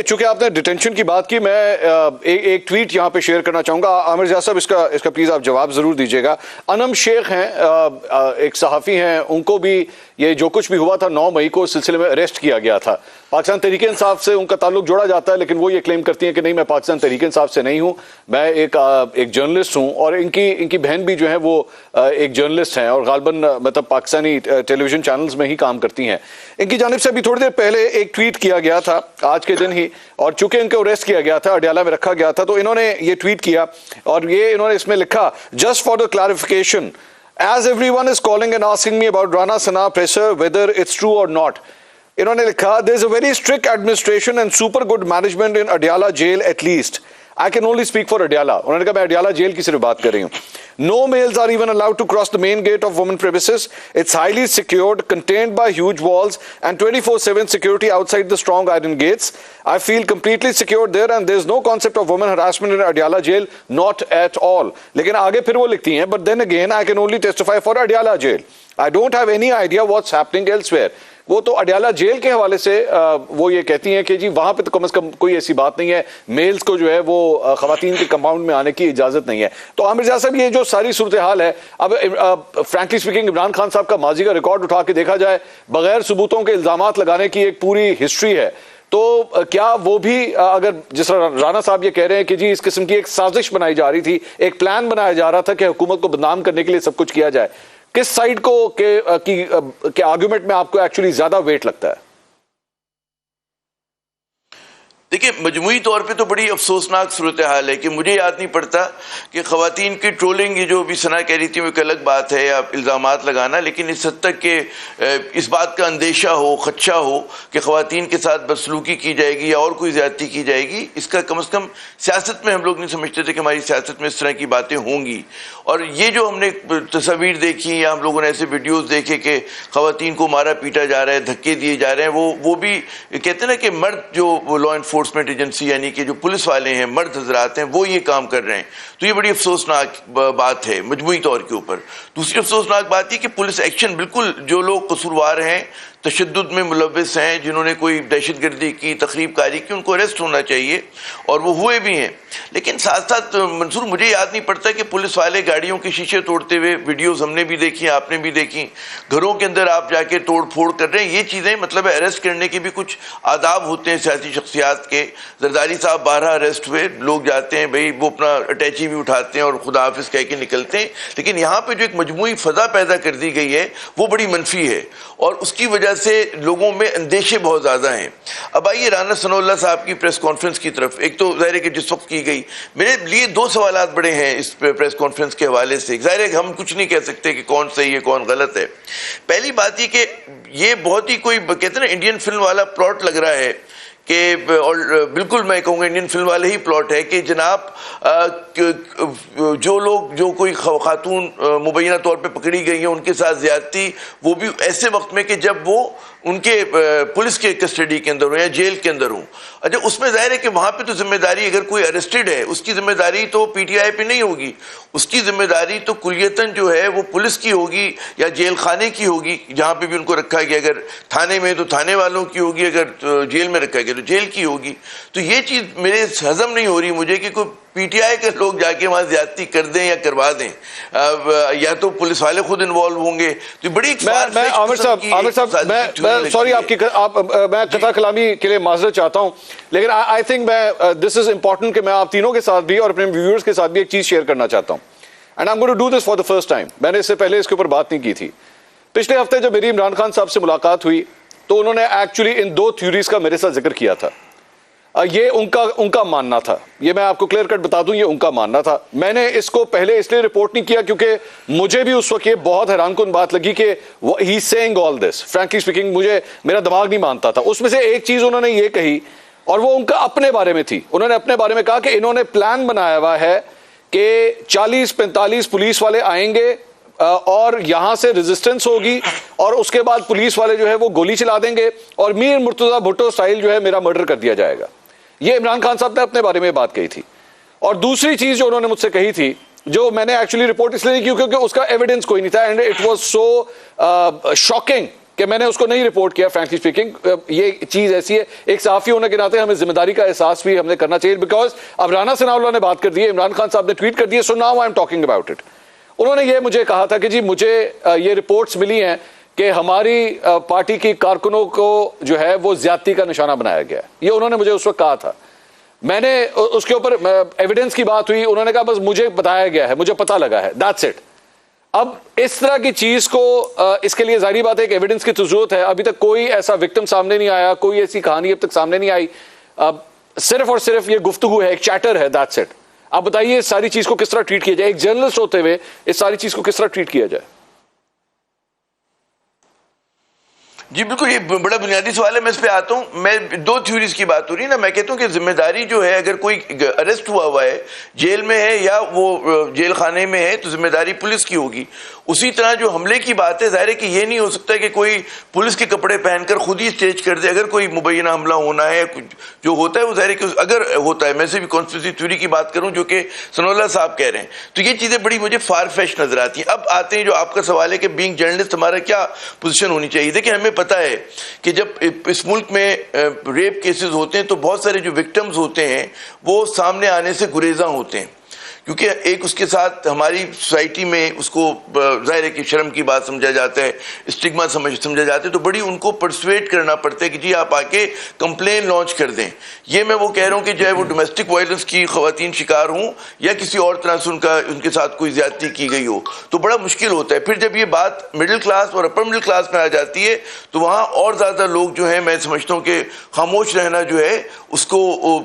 चूंकि आपने डिटेंशन की बात की, मैं एक ट्वीट यहां पे शेयर करना चाहूंगा। आमिर ज़िया साहब, इसका प्लीज आप जवाब जरूर दीजिएगा। अनम शेख हैं, एक सहाफ़ी हैं, उनको भी ये जो कुछ भी हुआ था 9 मई को, इस सिलसिले में अरेस्ट किया गया था। पाकिस्तान तहरीक इंसाफ से उनका ताल्लुक जोड़ा जाता है, लेकिन वो ये क्लेम करती हैं कि नहीं, मैं पाकिस्तान तहरीक इंसाफ से नहीं हूं, मैं एक जर्नलिस्ट हूं। और इनकी बहन भी जो है वो एक जर्नलिस्ट हैं और गालबन मतलब पाकिस्तानी टेलीविजन चैनल्स में ही काम करती हैं। इनकी जानिब से अभी थोड़ी देर पहले एक ट्वीट किया गया था, आज के दिन ही, और चूंकि इनको अरेस्ट किया गया था, अडयाला में रखा गया था, तो इन्होंने ये ट्वीट किया और ये इन्होंने इसमें लिखा, just for the clarification, as everyone is calling and asking me about Rana Sana presser, whether it's true or not. इन्होंने लिखा, there is a very strict administration and super good management in Adyala jail at least. I can only speak for Adyala. उन्होंने कहा मैं Adiala jail की सिर्फ बात कर रही हूँ। No males are even allowed to cross the main gate of women premises. It's highly secured, contained by huge walls and 24/7 security outside the strong iron gates. I feel completely secured there and there's no concept of women harassment in Adyala jail, not at all. लेकिन आगे फिर वो लिखती हैं, but then again I can only testify for Adyala jail. I don't have any idea what's happening elsewhere. वो तो Adiala jail के हवाले से वो ये कहती हैं कि जी वहां पे तो कम से कम कोई ऐसी बात नहीं है, मेल्स को जो है वो खवातीन के कंपाउंड में आने की इजाजत नहीं है। तो आमिर ज़िया साहब, ये जो सारी सूरत हाल है, अब फ्रैंकली स्पीकिंग इमरान खान साहब का माजी का रिकॉर्ड उठा के देखा जाए, बगैर सबूतों के इल्जामात लगाने की एक पूरी हिस्ट्री है। तो क्या वो भी, अगर जिस तरह राना साहब ये कह रहे हैं कि जी इस किस्म की एक साजिश बनाई जा रही थी, एक प्लान बनाया जा रहा था कि हुकूमत को बदनाम करने के लिए सब कुछ किया जाए, किस साइड को के आर्गुमेंट में आपको एक्चुअली ज्यादा वेट लगता है? देखिए, मजमूई तौर पे तो बड़ी अफसोसनाक सूरत हाल है कि मुझे याद नहीं पड़ता कि ख़वातीन की ट्रोलिंग, ये जो भी सना कह रही थी, वो एक अलग बात है, या इल्ज़ामात लगाना, लेकिन इस हद तक कि इस बात का अंदेशा हो, खदशा हो कि ख़वातीन के साथ बदसलूकी की जाएगी या और कोई ज़्यादती की जाएगी, इसका कम से कम सियासत में हम लोग नहीं समझते थे कि हमारी सियासत में इस तरह की बातें होंगी। और ये जो हमने तस्वीर देखी या हम लोगों ने ऐसे वीडियोज़ देखे कि ख़वातीन को मारा पीटा जा रहा है, धक्के दिए जा रहे हैं, वो भी कहते हैं ना कि मर्द जो लॉ एनफोर्समेंट एजेंसी यानी कि जो पुलिस वाले हैं, मर्द हजरात हैं, वो ये काम कर रहे हैं। तो ये बड़ी अफसोसनाक बात है मजमूई तौर के ऊपर। दूसरी अफसोसनाक बात ये कि पुलिस एक्शन, बिल्कुल जो लोग कसूरवार हैं, तशद्दुद में मुलव्विस हैं, जिन्होंने कोई दहशतगर्दी की, तखरीबकारी की, उनको अरेस्ट होना चाहिए और वो हुए भी हैं। लेकिन साथ साथ मंसूर, मुझे याद नहीं पड़ता कि पुलिस वाले गाड़ियों के शीशे तोड़ते हुए वीडियोस हमने भी देखी, आपने भी देखी, घरों के अंदर आप जाके तोड़ फोड़ कर रहे हैं। ये चीज़ें मतलब अरेस्ट करने के भी कुछ आदाब होते हैं सियासी शख्सियात के। जरदारी साहब 12 अरेस्ट हुए, लोग जाते हैं भाई, वो अपना अटैची भी उठाते हैं और खुदा हाफिज कह के निकलते हैं। लेकिन यहाँ पर जो एक मजमूई फ़ज़ा पैदा कर दी गई है वो बड़ी मनफी है और उसकी वजह से लोगों में अंदेशे बहुत ज़्यादा हैं। अब आइए राना सनाउल्लाह साहब की प्रेस कॉन्फ्रेंस की तरफ। एक तो ज़ाहिर है कि जिस वक्त की गई, मेरे लिए 2 सवालात बड़े हैं इस प्रेस कॉन्फ्रेंस के हवाले से। ज़ाहिर है कि हम कुछ नहीं कह सकते कि कौन सही है कौन गलत है। पहली बात ये कि ये बहुत ही कोई कहते हैं ना इंडियन फिल्म वाला प्लॉट लग रहा है कि, और बिल्कुल मैं कहूँगा इंडियन फिल्म वाले ही प्लॉट है कि जनाब जो लोग, जो कोई खातून मुबैना तौर पे पकड़ी गई हैं, उनके साथ ज्यादती, वो भी ऐसे वक्त में कि जब वो उनके पुलिस के कस्टडी के अंदर हो या जेल के अंदर हो। अच्छा, उसमें जाहिर है कि वहाँ पे तो जिम्मेदारी, अगर कोई अरेस्टेड है उसकी जिम्मेदारी तो पीटीआई पे नहीं होगी, उसकी जिम्मेदारी तो कुलियतन जो है वो पुलिस की होगी या जेल खाने की होगी, जहाँ पे भी उनको रखा गया। अगर थाने में तो थाने वालों की होगी, अगर जेल में रखा गया तो जेल की होगी। तो ये चीज़ मेरे हजम नहीं हो रही मुझे कि कोई पीटीआई के लोग जाके वहाँ ज्यादती कर दें या करवा दें, या तो पुलिस वाले खुद इन्वॉल्व होंगे। तो बड़ी मैं आमिर साहब मैं सॉरी मैं कथा कलामी के लिए माजरत चाहता हूँ, लेकिन आई थिंक मैं दिस इज इंपॉर्टेंट कि मैं आप तीनों के साथ भी और अपने व्यूअर्स के साथ भी एक चीज शेयर करना चाहता हूँ, and I am going to do this for the first time. मैंने इससे पहले इसके ऊपर बात नहीं की थी। पिछले हफ्ते जब मेरी इमरान खान साहब से मुलाकात हुई तो उन्होंने एक्चुअली इन 2 थ्योरीज का मेरे साथ जिक्र किया था। ये उनका मानना था, ये मैं आपको क्लियर कट बता दूं, ये उनका मानना था। मैंने इसको पहले इसलिए रिपोर्ट नहीं किया क्योंकि मुझे भी उस वक्त ये बहुत हैरानकुन बात लगी कि he saying all this, frankly speaking मुझे मेरा दिमाग नहीं मानता था। उसमें से एक चीज उन्होंने ये कही और वो उनका अपने बारे में थी। उन्होंने अपने बारे में कहा कि इन्होंने प्लान बनाया हुआ है कि 40-45 पुलिस वाले आएंगे और यहां से रेजिस्टेंस होगी और उसके बाद पुलिस वाले जो है वो गोली चला देंगे और मीर मुर्तजा भुट्टो स्टाइल जो है मेरा मर्डर कर दिया जाएगा। ये इमरान खान साहब ने अपने बारे में बात कही थी। और दूसरी चीज जो उन्होंने मुझसे कही थी, जो मैंने एक्चुअली रिपोर्ट इसलिए नहीं की क्योंकि उसका एविडेंस कोई नहीं था, and it was so shocking कि मैंने उसको नहीं रिपोर्ट किया। फ्रैंकली स्पीकिंग, ये चीज ऐसी है, एक सहाफी होने के नाते हमें जिम्मेदारी का एहसास भी हमने करना चाहिए। बिकॉज अब राना सनाउल्लाह ने बात कर दी है, इमरान खान साहब ने ट्वीट कर दिया, so now I am talking about it. उन्होंने ये मुझे कहा था कि जी मुझे ये रिपोर्ट्स मिली हैं कि हमारी पार्टी की कारकुनों को जो है वो ज्यादती का निशाना बनाया गया। ये उन्होंने मुझे उस वक्त कहा था। मैंने उसके ऊपर एविडेंस की बात हुई, उन्होंने कहा बस मुझे बताया गया है, मुझे पता लगा है, दैट्स इट। अब इस तरह की चीज को इसके लिए जाहिर बात है कि एविडेंस की तो जरूरत है। अभी तक कोई ऐसा विक्टिम सामने नहीं आया, कोई ऐसी कहानी अब तक सामने नहीं आई। सिर्फ और सिर्फ ये गुफ्तगू है, एक चैटर है, दैट्स इट। अब बताइए इस सारी चीज को किस तरह ट्रीट किया जाए, एक जर्नलिस्ट होते हुए इस सारी चीज को किस तरह ट्रीट किया जाए? जी बिल्कुल, ये बड़ा बुनियादी सवाल है। मैं इस पे आता हूँ। मैं दो थ्योरीज की बात हो रही है ना। मैं कहता हूँ कि जिम्मेदारी जो है, अगर कोई अरेस्ट हुआ है, जेल में है या वो जेल खाने में है, तो जिम्मेदारी पुलिस की होगी। उसी तरह जो हमले की बात है, जाहिर है कि ये नहीं हो सकता कि कोई पुलिस के कपड़े पहनकर खुद ही स्टेज कर दे। अगर कोई मुबैना हमला होना है, जो होता है वो जाहिर है कि अगर होता है, मैं से भी कॉन्स्पिरेसी थ्योरी की बात करूं जो कि सनाउल्लाह साहब कह रहे हैं, तो ये चीजें बड़ी मुझे फार फेश नजर आती हैं। अब आते हैं जो आपका सवाल है कि बीइंग जर्नलिस्ट हमारा क्या पोजीशन होनी चाहिए। देखिए, हमें पता है कि जब इस मुल्क में रेप केसेस होते हैं तो बहुत सारे जो विक्टिम्स होते हैं वो सामने आने से गुरेजा होते हैं, क्योंकि एक उसके साथ हमारी सोसाइटी में उसको जाहिर है कि शर्म की बात समझा जाता है, स्टिग्मा समझा जाता है। तो बड़ी उनको परसुएट करना पड़ता है कि जी आप आके कंप्लेन लॉन्च कर दें। ये मैं वो कह रहा हूँ कि चाहे वो डोमेस्टिक वायलेंस की खवातीन शिकार हों या किसी और तरह से उनके साथ कोई ज्यादती की गई हो, तो बड़ा मुश्किल होता है। फिर जब ये बात मिडिल क्लास और अपर मिडिल क्लास में आ जाती है तो वहाँ और ज़्यादा लोग जो हैं, मैं समझता हूँ कि खामोश रहना जो है उसको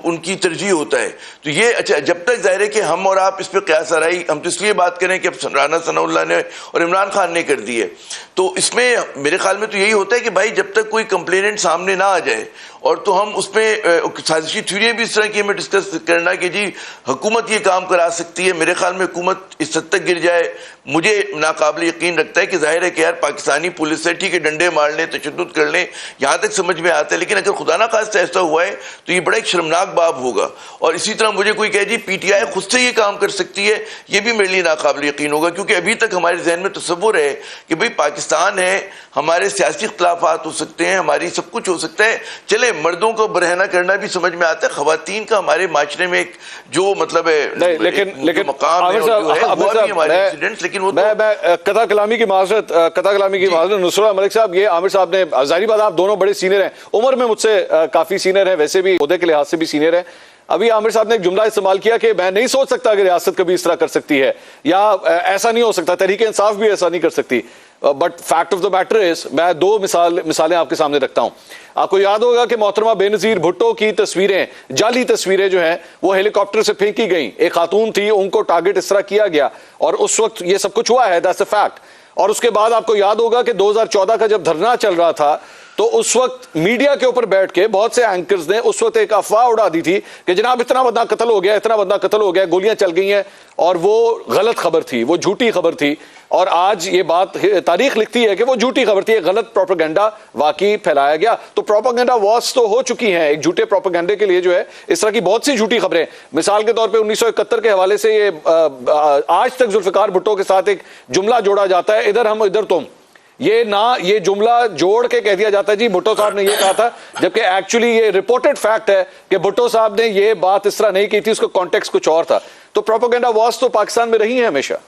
उनकी तरजीह होता है। तो ये अच्छा, जब तक जाहिर है कि हम और आप इस पे कयास आराई, हम तो इसलिए बात करें कि अब राना सनाउल्लाह ने और इमरान खान ने कर दी है, तो इसमें मेरे ख्याल में तो यही होता है कि भाई जब तक कोई कंप्लेनेंट सामने ना आ जाए, और तो हम उसमें साजिशी थ्योरी भी इस तरह की हमें डिस्कस करना कि जी हुकूमत ये काम करा सकती है। मेरे ख्याल में हुकूमत इस हद तक गिर जाए, मुझे नाकाबिल यकीन लगता है कि जाहिर है कि यार पाकिस्तानी पुलिस है, ठीक है, डंडे मार लें, तशद्दुद कर लें, यहाँ तक समझ में आता है, लेकिन अगर खुदा ना खास्ता ऐसा हुआ है तो ये बड़ा एक शर्मनाक बाब होगा। और इसी तरह मुझे कोई कहे जी पीटीआई खुद से ये काम कर सकती है, ये भी मेरे लिए नाकाबिल यकीन होगा, क्योंकि अभी तक हमारे जहन में तस्वुर है कि भाई पाकिस्तान है, हमारे सियासी इख्तलाफात हो सकते हैं, हमारी सब कुछ हो सकता है, चले मर्दों को बरहना करना भी समझ में आता है, खवातीन का हमारे माशरे में एक जो मतलब है नहीं, लेकिन मकाम है, वो भी हमारे इंसिडेंट्स, लेकिन वो मैं कथा कलामी की माजरत नुसरत मलिक साहब, ये आमिर साहब ने, जाहिर बात आप दोनों बड़े सीनियर हैं, उम्र में मुझसे काफी सीनियर हैं, वैसे भी ओहदे के लिहाज से भी सीनियर हैं। अभी आमिर साहब ने एक जुमला इस्तेमाल किया कि मैं नहीं सोच सकता कि रियासत कभी इस तरह कर सकती है, या ऐसा नहीं हो सकता, तहरीक इंसाफ भी ऐसा नहीं कर सकती। But fact of the matter is, मैं दो मिसालें आपके सामने रखता हूं। आपको याद होगा कि मोहतरमा बेनजीर भुट्टो की तस्वीरें, जाली तस्वीरें जो हैं वो हेलीकॉप्टर से फेंकी गई, एक खातून थी, उनको टारगेट इस तरह किया गया, और उस वक्त ये सब कुछ हुआ है, दैट्स अ फैक्ट। और उसके बाद आपको याद होगा कि 2014 का जब धरना चल रहा था तो उस वक्त मीडिया के ऊपर बैठ के बहुत से एंकर्स ने उस वक्त एक अफवाह उड़ा दी थी कि जनाब इतना बंदा कत्ल हो गया, इतना बंदा कत्ल हो गया, गोलियां चल गई हैं, और वो गलत खबर थी, वो झूठी खबर थी। और आज ये बात तारीख लिखती है कि वो झूठी खबर थी, गलत प्रोपेगेंडा वाकई फैलाया गया। तो प्रोपेगेंडा वॉर्स तो हो चुकी हैं, एक झूठे प्रोपेगेंडे के लिए जो है इस तरह की बहुत सी झूठी खबरें, मिसाल के तौर पे 1971 के हवाले से ये आज तक जुल्फिकार भुट्टो के साथ एक जुमला जोड़ा जाता है, इधर हम इधर तुम, ये जुमला जोड़ के कह दिया जाता है जी भुट्टो साहब ने ये कहा था, जबकि एक्चुअली ये रिपोर्टेड फैक्ट है कि भुट्टो साहब ने ये बात इस तरह नहीं की थी, उसका कॉन्टेक्स्ट कुछ और था। तो प्रोपेगेंडा वॉर्स तो पाकिस्तान में रही है हमेशा।